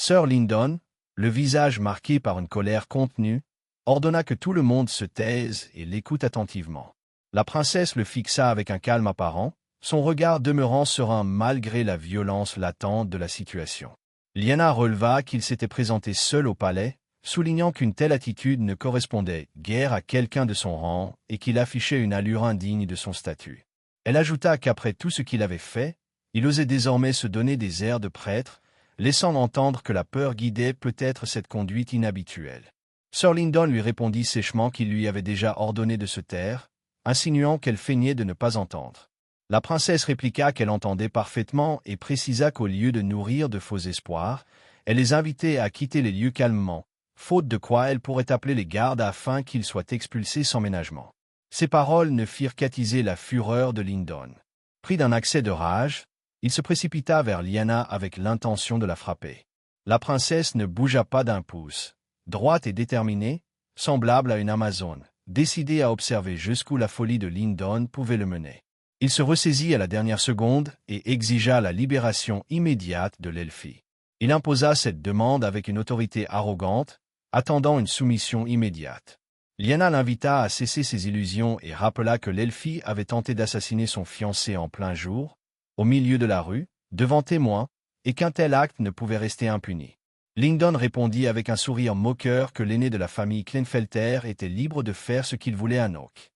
Sir Lyndon, le visage marqué par une colère contenue, ordonna que tout le monde se taise et l'écoute attentivement. La princesse le fixa avec un calme apparent, son regard demeurant serein malgré la violence latente de la situation. Lyanna releva qu'il s'était présenté seul au palais, soulignant qu'une telle attitude ne correspondait guère à quelqu'un de son rang et qu'il affichait une allure indigne de son statut. Elle ajouta qu'après tout ce qu'il avait fait, il osait désormais se donner des airs de prêtre, laissant entendre que la peur guidait peut-être cette conduite inhabituelle. Sir Lyndon lui répondit sèchement qu'il lui avait déjà ordonné de se taire, insinuant qu'elle feignait de ne pas entendre. La princesse répliqua qu'elle entendait parfaitement et précisa qu'au lieu de nourrir de faux espoirs, elle les invitait à quitter les lieux calmement, faute de quoi elle pourrait appeler les gardes afin qu'ils soient expulsés sans ménagement. Ces paroles ne firent qu'attiser la fureur de Lyndon. Pris d'un accès de rage, il se précipita vers Lyanna avec l'intention de la frapper. La princesse ne bougea pas d'un pouce, droite et déterminée, semblable à une Amazone, décidée à observer jusqu'où la folie de Lyndon pouvait le mener. Il se ressaisit à la dernière seconde et exigea la libération immédiate de l'Elfie. Il imposa cette demande avec une autorité arrogante, attendant une soumission immédiate. Lyanna l'invita à cesser ses illusions et rappela que l'Elfie avait tenté d'assassiner son fiancé en plein jour, au milieu de la rue, devant témoins, et qu'un tel acte ne pouvait rester impuni. Lyndon répondit avec un sourire moqueur que l'aîné de la famille Klenfelter était libre de faire ce qu'il voulait à Nock.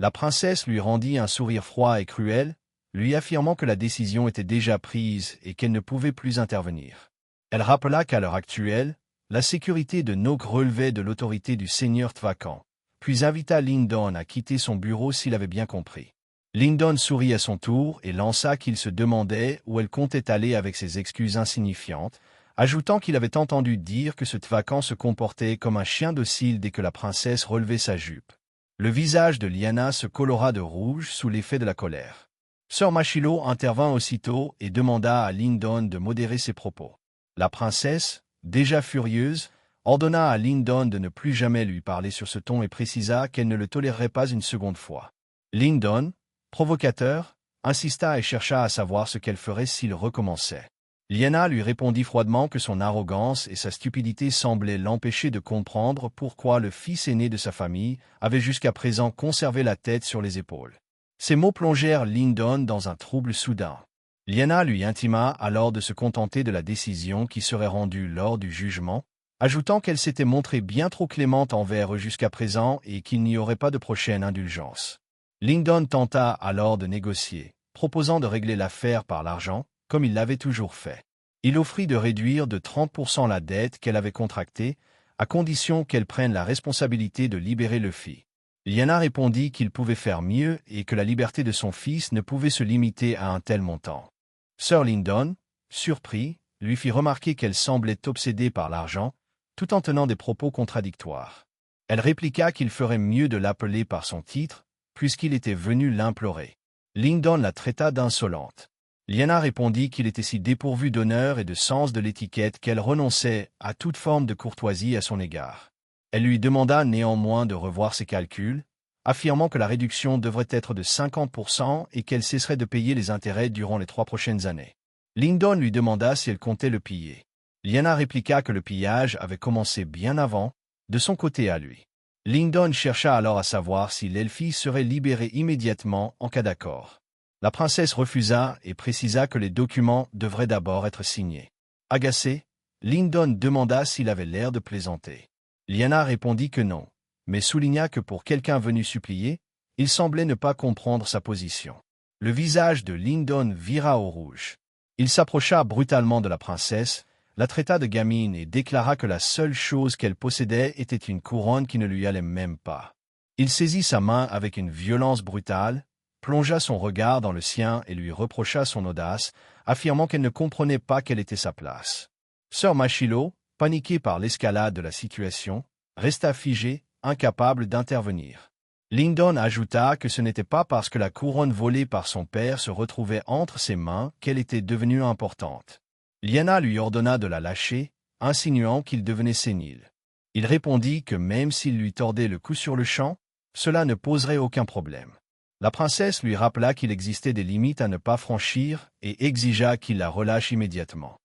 La princesse lui rendit un sourire froid et cruel, lui affirmant que la décision était déjà prise et qu'elle ne pouvait plus intervenir. Elle rappela qu'à l'heure actuelle, la sécurité de Nock relevait de l'autorité du seigneur Tvacan, puis invita Lyndon à quitter son bureau s'il avait bien compris. Lyndon sourit à son tour et lança qu'il se demandait où elle comptait aller avec ses excuses insignifiantes, ajoutant qu'il avait entendu dire que ce Tvacan se comportait comme un chien docile dès que la princesse relevait sa jupe. Le visage de Lyanna se colora de rouge sous l'effet de la colère. Sir Machilo intervint aussitôt et demanda à Lyndon de modérer ses propos. La princesse, déjà furieuse, ordonna à Lyndon de ne plus jamais lui parler sur ce ton et précisa qu'elle ne le tolérerait pas une seconde fois. Lyndon, provocateur, insista et chercha à savoir ce qu'elle ferait s'il recommençait. Lyanna lui répondit froidement que son arrogance et sa stupidité semblaient l'empêcher de comprendre pourquoi le fils aîné de sa famille avait jusqu'à présent conservé la tête sur les épaules. Ces mots plongèrent Lyndon dans un trouble soudain. Lyanna lui intima alors de se contenter de la décision qui serait rendue lors du jugement, ajoutant qu'elle s'était montrée bien trop clémente envers eux jusqu'à présent et qu'il n'y aurait pas de prochaine indulgence. Lyndon tenta alors de négocier, proposant de régler l'affaire par l'argent, comme il l'avait toujours fait. Il offrit de réduire de 30% la dette qu'elle avait contractée, à condition qu'elle prenne la responsabilité de libérer le fils. Lyanna répondit qu'il pouvait faire mieux et que la liberté de son fils ne pouvait se limiter à un tel montant. Sir Lyndon, surpris, lui fit remarquer qu'elle semblait obsédée par l'argent, tout en tenant des propos contradictoires. Elle répliqua qu'il ferait mieux de l'appeler par son titre, puisqu'il était venu l'implorer. Lyndon la traita d'insolente. Lyanna répondit qu'il était si dépourvu d'honneur et de sens de l'étiquette qu'elle renonçait à toute forme de courtoisie à son égard. Elle lui demanda néanmoins de revoir ses calculs, affirmant que la réduction devrait être de 50% et qu'elle cesserait de payer les intérêts durant les 3 prochaines années. Lyndon lui demanda si elle comptait le piller. Lyanna répliqua que le pillage avait commencé bien avant, de son côté à lui. Lyndon chercha alors à savoir si l'Elfie serait libérée immédiatement en cas d'accord. La princesse refusa et précisa que les documents devraient d'abord être signés. Agacé, Lyndon demanda s'il avait l'air de plaisanter. Lyanna répondit que non, mais souligna que pour quelqu'un venu supplier, il semblait ne pas comprendre sa position. Le visage de Lyndon vira au rouge. Il s'approcha brutalement de la princesse, la traita de gamine et déclara que la seule chose qu'elle possédait était une couronne qui ne lui allait même pas. Il saisit sa main avec une violence brutale, plongea son regard dans le sien et lui reprocha son audace, affirmant qu'elle ne comprenait pas quelle était sa place. Sir Machilo, paniqué par l'escalade de la situation, resta figé, incapable d'intervenir. Lyndon ajouta que ce n'était pas parce que la couronne volée par son père se retrouvait entre ses mains qu'elle était devenue importante. Lyanna lui ordonna de la lâcher, insinuant qu'il devenait sénile. Il répondit que même s'il lui tordait le cou sur le champ, cela ne poserait aucun problème. La princesse lui rappela qu'il existait des limites à ne pas franchir et exigea qu'il la relâche immédiatement.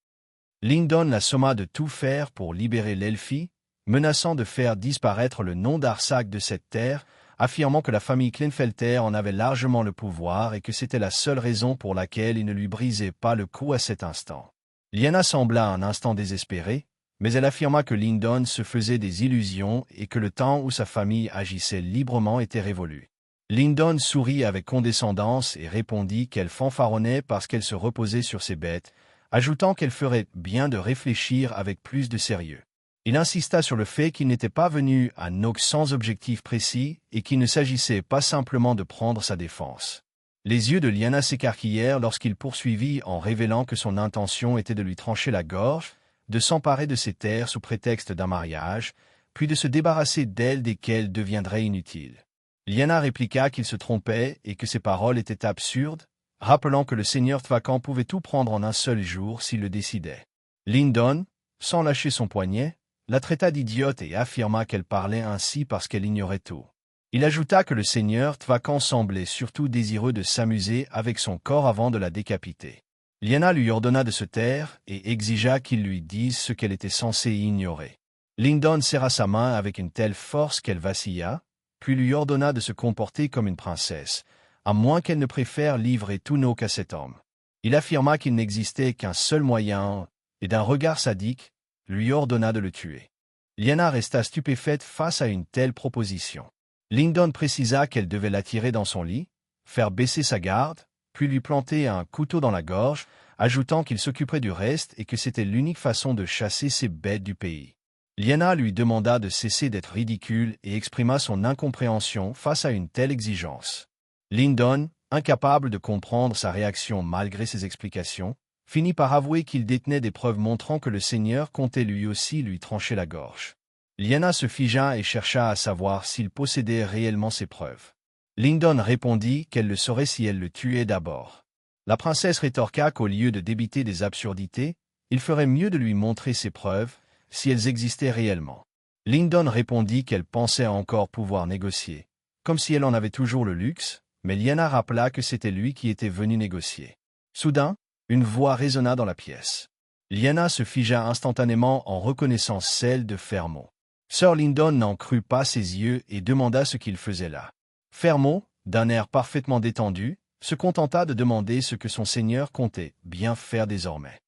Lyndon la somma de tout faire pour libérer l'Elfie, menaçant de faire disparaître le nom d'Arsac de cette terre, affirmant que la famille Klinefelter en avait largement le pouvoir et que c'était la seule raison pour laquelle il ne lui brisait pas le cou à cet instant. Lyanna sembla un instant désespérée, mais elle affirma que Lyndon se faisait des illusions et que le temps où sa famille agissait librement était révolu. Lyndon sourit avec condescendance et répondit qu'elle fanfaronnait parce qu'elle se reposait sur ses bêtes, ajoutant qu'elle ferait bien de réfléchir avec plus de sérieux. Il insista sur le fait qu'il n'était pas venu à Nox sans objectif précis et qu'il ne s'agissait pas simplement de prendre sa défense. Les yeux de Lyanna s'écarquillèrent lorsqu'il poursuivit en révélant que son intention était de lui trancher la gorge, de s'emparer de ses terres sous prétexte d'un mariage, puis de se débarrasser d'elles desquelles deviendraient inutiles. Lyanna répliqua qu'il se trompait et que ses paroles étaient absurdes, rappelant que le seigneur Tvacan pouvait tout prendre en un seul jour s'il le décidait. Lyndon, sans lâcher son poignet, la traita d'idiote et affirma qu'elle parlait ainsi parce qu'elle ignorait tout. Il ajouta que le seigneur Tvacan semblait surtout désireux de s'amuser avec son corps avant de la décapiter. Lyanna lui ordonna de se taire et exigea qu'il lui dise ce qu'elle était censée ignorer. Lyndon serra sa main avec une telle force qu'elle vacilla, puis lui ordonna de se comporter comme une princesse, à moins qu'elle ne préfère livrer tout Nox à cet homme. Il affirma qu'il n'existait qu'un seul moyen, et d'un regard sadique, lui ordonna de le tuer. Lyanna resta stupéfaite face à une telle proposition. Lyndon précisa qu'elle devait l'attirer dans son lit, faire baisser sa garde, puis lui planter un couteau dans la gorge, ajoutant qu'il s'occuperait du reste et que c'était l'unique façon de chasser ces bêtes du pays. Lyanna lui demanda de cesser d'être ridicule et exprima son incompréhension face à une telle exigence. Lyndon, incapable de comprendre sa réaction malgré ses explications, finit par avouer qu'il détenait des preuves montrant que le seigneur comptait lui aussi lui trancher la gorge. Lyanna se figea et chercha à savoir s'il possédait réellement ces preuves. Lyndon répondit qu'elle le saurait si elle le tuait d'abord. La princesse rétorqua qu'au lieu de débiter des absurdités, il ferait mieux de lui montrer ses preuves, si elles existaient réellement. Lyndon répondit qu'elle pensait encore pouvoir négocier, comme si elle en avait toujours le luxe, mais Lyanna rappela que c'était lui qui était venu négocier. Soudain, une voix résonna dans la pièce. Lyanna se figea instantanément en reconnaissant celle de Fermont. Sir Lyndon n'en crut pas ses yeux et demanda ce qu'il faisait là. Fermont, d'un air parfaitement détendu, se contenta de demander ce que son seigneur comptait bien faire désormais.